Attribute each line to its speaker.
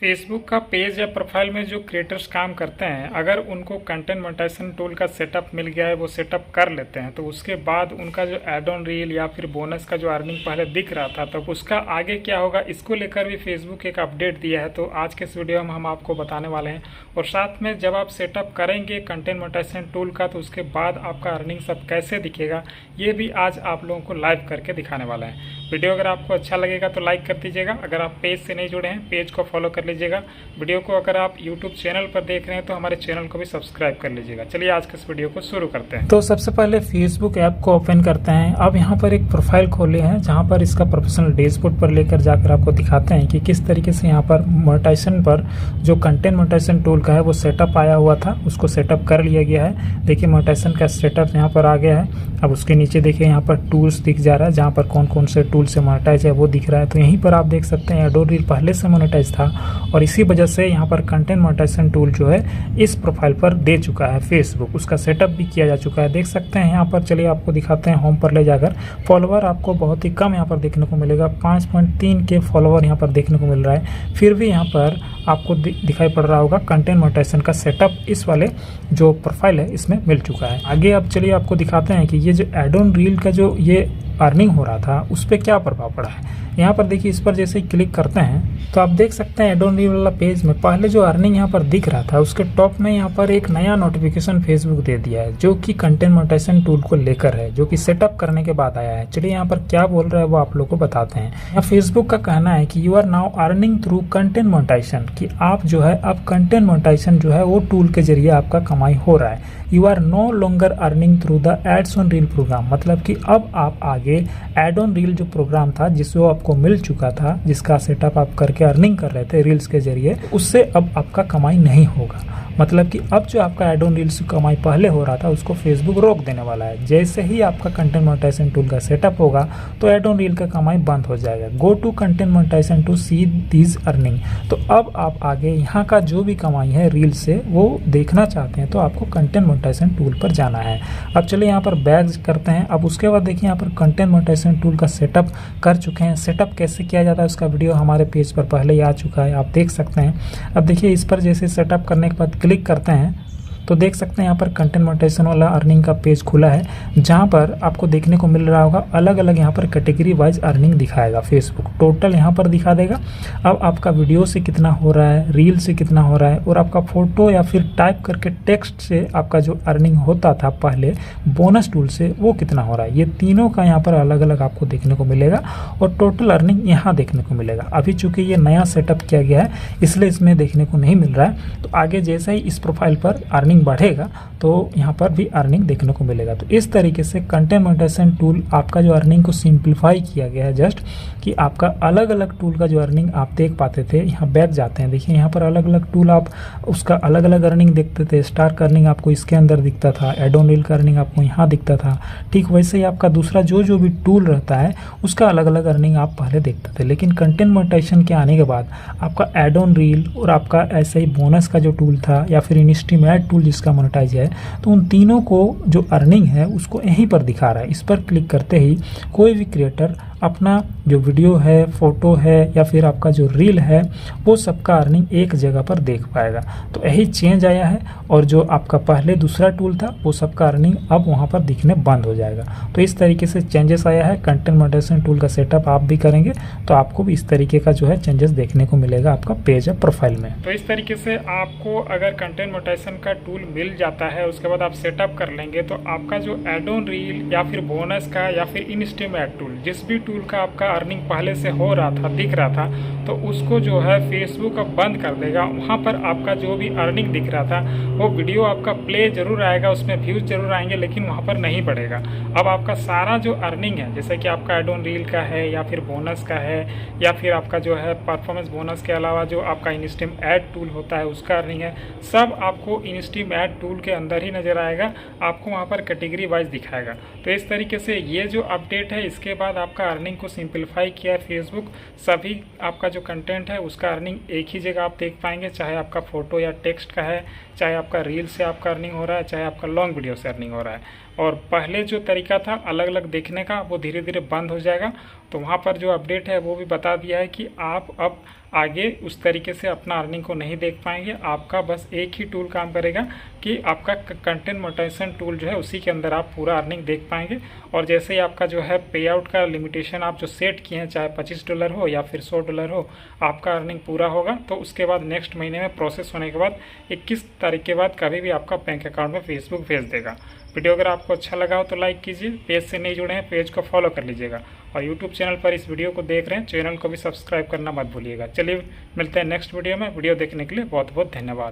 Speaker 1: Facebook का page या profile में जो क्रिएटर्स काम करते हैं, अगर उनको कंटेंट मोनेटाइजेशन टूल का सेटअप मिल गया है, वो सेटअप कर लेते हैं, तो उसके बाद उनका जो ऐड ऑन रील या फिर बोनस का जो अर्निंग पहले दिख रहा था, तो उसका आगे क्या होगा, इसको लेकर भी फेसबुक एक अपडेट दिया है। तो आज के इस वीडियो में हम आपको बताने वाले हैं। और साथ में जब आप सेटअप करेंगे कंटेंट मोनेटाइजेशन टूल का, तो उसके बाद आपका अर्निंग सब कैसे दिखेगा, ये भी आज आप लोगों को लाइव करके दिखाने वाला है। वीडियो अगर आपको अच्छा लगेगा तो लाइक कर दीजिएगा। अगर आप पेज से नहीं जुड़े हैं, पेज को फॉलो कर लीजिएगा। वीडियो को अगर आप यूट्यूब चैनल पर देख रहे हैं तो हमारे चैनल को भी सब्सक्राइब कर लीजिएगा। चलिए आज के इस वीडियो को शुरू करते हैं।
Speaker 2: तो सबसे पहले फेसबुक ऐप को ओपन करते हैं। अब यहाँ पर एक प्रोफाइल खोले हैं जहाँ पर इसका प्रोफेशनल डैशबोर्ड पर लेकर जाकर आपको दिखाते हैं कि किस तरीके से यहाँ पर मोनेटाइजेशन पर जो कंटेंट मोनेटाइजेशन टूल का है वो सेटअप आया हुआ था, उसको सेटअप कर लिया गया है। देखिए मोनेटाइजेशन का सेटअप यहाँ पर आ गया है। अब उसके नीचे देखिए यहाँ पर टूल्स दिख जा रहा है, जहाँ पर कौन कौन से टूल से मोनेटाइज है वो दिख रहा है। तो यहीं पर आप देख सकते हैं ऐड ऑन रील पहले से मोनेटाइज था और इसी वजह से यहाँ पर कंटेंट मोनेटाइजेशन टूल जो है इस प्रोफाइल पर दे चुका है फेसबुक। उसका सेटअप भी किया जा चुका है, देख सकते हैं यहाँ पर। चलिए आपको दिखाते हैं होम पर ले जाकर। फॉलोवर आपको बहुत ही कम यहाँ पर देखने को मिलेगा, 5.3 के फॉलोवर यहाँ पर देखने को मिल रहा है। फिर भी यहाँ पर आपको दिखाई पड़ रहा होगा कंटेंट मोनेटाइजेशन का सेटअप इस वाले जो प्रोफाइल है इसमें मिल चुका है। आगे अब चलिए आपको दिखाते हैं कि ये जो ऐड ऑन रील का जो ये अर्निंग हो रहा था उस पर क्या प्रभाव पड़ा है। यहाँ पर देखिए, इस पर जैसे ही क्लिक करते हैं तो आप देख सकते हैं ऐड ऑन रील वाला पेज में पहले जो अर्निंग यहाँ पर दिख रहा था उसके टॉप में यहाँ पर एक नया नोटिफिकेशन फेसबुक दे दिया है, जो कि कंटेंट मोनेटाइजेशन टूल को लेकर है, जो कि सेटअप करने के बाद आया है। चलिए यहाँ पर क्या बोल रहा है वो आप लोग को बताते हैं। यहाँ फेसबुक का कहना है कि you are now earning through content monetization, कि आप जो है अब कंटेंट मोनेटाइजेशन जो है वो टूल के जरिए आपका कमाई हो रहा है। You are no longer earning through the ads on reel program, मतलब कि अब आप आगे एड ऑन रील जो प्रोग्राम था जिसको आपको मिल चुका था, जिसका सेटअप आप करके अर्निंग कर रहे थे रील्स के जरिए, उससे अब आपका कमाई नहीं होगा। मतलब कि अब जो आपका ऐड ऑन रील्स कमाई पहले हो रहा था उसको फेसबुक रोक देने वाला है। जैसे ही आपका कंटेंट मोनेटाइजेशन टूल का सेटअप होगा तो ऐड ऑन रील का कमाई बंद हो जाएगा। Go to content monetization to see this earning. तो अब आप आगे यहाँ का जो भी कमाई है रील से वो देखना चाहते हैं तो आपको कंटेंट मोनेटाइजेशन टूल पर जाना है। अब चलिए यहाँ पर बैक करते हैं। अब उसके बाद देखिए यहाँ पर कंटेंट मोनेटाइजेशन टूल का सेटअप कर चुके हैं। सेटअप कैसे किया जाता है उसका वीडियो हमारे पेज पर पहले ही आ चुका है, आप देख सकते हैं। अब देखिए इस पर जैसे सेटअप करने के बाद क्लिक करते हैं तो देख सकते हैं यहाँ पर कंटेंट मोनेटाइजेशन वाला अर्निंग का पेज खुला है, जहाँ पर आपको देखने को मिल रहा होगा अलग अलग यहाँ पर कैटेगरी वाइज अर्निंग दिखाएगा फेसबुक। टोटल यहाँ पर दिखा देगा अब आपका वीडियो से कितना हो रहा है, रील से कितना हो रहा है, और आपका फोटो या फिर टाइप करके टेक्स्ट से आपका जो अर्निंग होता था पहले बोनस टूल से वो कितना हो रहा है। ये तीनों का यहाँ पर अलग अलग आपको देखने को मिलेगा और टोटल अर्निंग यहाँ देखने को मिलेगा। अभी चूंकि ये नया सेटअप किया गया है इसलिए इसमें देखने को नहीं मिल रहा है। तो आगे जैसे ही इस प्रोफाइल पर अर्निंग बढ़ेगा तो यहाँ पर भी अर्निंग देखने को मिलेगा। तो इस तरीके से कंटेंट मोनेटाइजेशन टूल आपका जो अर्निंग को सिंप्लीफाई किया गया है, जस्ट कि आपका अलग अलग टूल का जो अर्निंग आप देख पाते थे, यहाँ बैक जाते हैं। देखिए यहाँ पर अलग अलग टूल आप उसका अलग अलग अर्निंग देखते थे। स्टार का अर्निंग आपको इसके अंदर दिखता था, ऐड ऑन रील का अर्निंग आपको यहाँ दिखता था। ठीक वैसे ही आपका दूसरा जो भी टूल रहता है उसका अलग अलग अर्निंग आप पहले देखते थे। लेकिन कंटेंट मोनेटाइजेशन के आने के बाद आपका ऐड ऑन रील और आपका ऐसे ही बोनस का जो टूल था या फिर इंस्टीम ऐड टूल जिसका मोनेटाइज है, तो उन तीनों को जो अर्निंग है उसको यहीं पर दिखा रहा है। इस पर क्लिक करते ही कोई भी क्रिएटर अपना जो वीडियो है, फोटो है या फिर आपका जो रील है वो सबका अर्निंग एक जगह पर देख पाएगा। तो यही चेंज आया है और जो आपका पहले दूसरा टूल था वो सबका अर्निंग अब वहाँ पर दिखने बंद हो जाएगा। तो इस तरीके से चेंजेस आया है। कंटेंट मोनेटाइजेशन टूल का सेटअप आप भी करेंगे तो आपको भी इस तरीके का जो है चेंजेस देखने को मिलेगा आपका पेज या प्रोफाइल में।
Speaker 1: तो इस तरीके से आपको अगर कंटेंट मोनेटाइजेशन का टूल मिल जाता है, उसके बाद आप सेटअप कर लेंगे, तो आपका जो ऐड ऑन रील या फिर बोनस का या फिर इंस्टीम ऐड टूल, जिस भी टूल का आपका अर्निंग पहले से हो रहा था, दिख रहा था, तो उसको जो है फेसबुक अब बंद कर देगा। वहाँ पर आपका जो भी अर्निंग दिख रहा था वो वीडियो आपका प्ले जरूर आएगा, उसमें व्यूज जरूर आएंगे, लेकिन वहाँ पर नहीं बढ़ेगा। अब आपका सारा जो अर्निंग है, जैसे कि आपका ऐड ऑन रील का है या फिर बोनस का है या फिर आपका जो है परफॉर्मेंस बोनस के अलावा जो आपका इंस्टीम ऐड टूल होता है उसका अर्निंग है, सब आपको इंस्टीम ऐड टूल के अंदर ही नजर आएगा। आपको वहाँ पर कैटेगरी वाइज दिखाएगा। तो इस तरीके से ये जो अपडेट है, इसके बाद आपका अर्निंग को सिंप्लीफाई किया है फेसबुक। सभी आपका जो कंटेंट है उसका अर्निंग एक ही जगह आप देख पाएंगे, चाहे आपका फोटो या टेक्स्ट का है, चाहे आपका रील से आपका अर्निंग हो रहा है, चाहे आपका लॉन्ग वीडियो से अर्निंग हो रहा है। और पहले जो तरीका था अलग अलग देखने का वो धीरे धीरे बंद हो जाएगा तो वहाँ पर जो अपडेट है वो भी बता दिया है कि आप अब आगे उस तरीके से अपना अर्निंग को नहीं देख पाएंगे। आपका बस एक ही टूल काम करेगा कि आपका कंटेंट मोनेटाइजेशन टूल जो है उसी के अंदर आप पूरा अर्निंग देख पाएंगे। और जैसे ही आपका जो है पे आउट का लिमिटेशन आप जो सेट किए हैं, चाहे $25 हो या फिर $100 हो, आपका अर्निंग पूरा होगा तो उसके बाद नेक्स्ट महीने में प्रोसेस होने के बाद 21 तारीख के बाद कभी भी आपका बैंक अकाउंट में फेसबुक भेज देगा। वीडियो अगर आपको अच्छा लगा हो तो लाइक कीजिए, पेज से नहीं जुड़े हैं पेज को फॉलो कर लीजिएगा, और यूट्यूब चैनल पर इस वीडियो को देख रहे हैं चैनल को भी सब्सक्राइब करना मत भूलिएगा। चलिए मिलते हैं नेक्स्ट वीडियो में। वीडियो देखने के लिए बहुत बहुत धन्यवाद।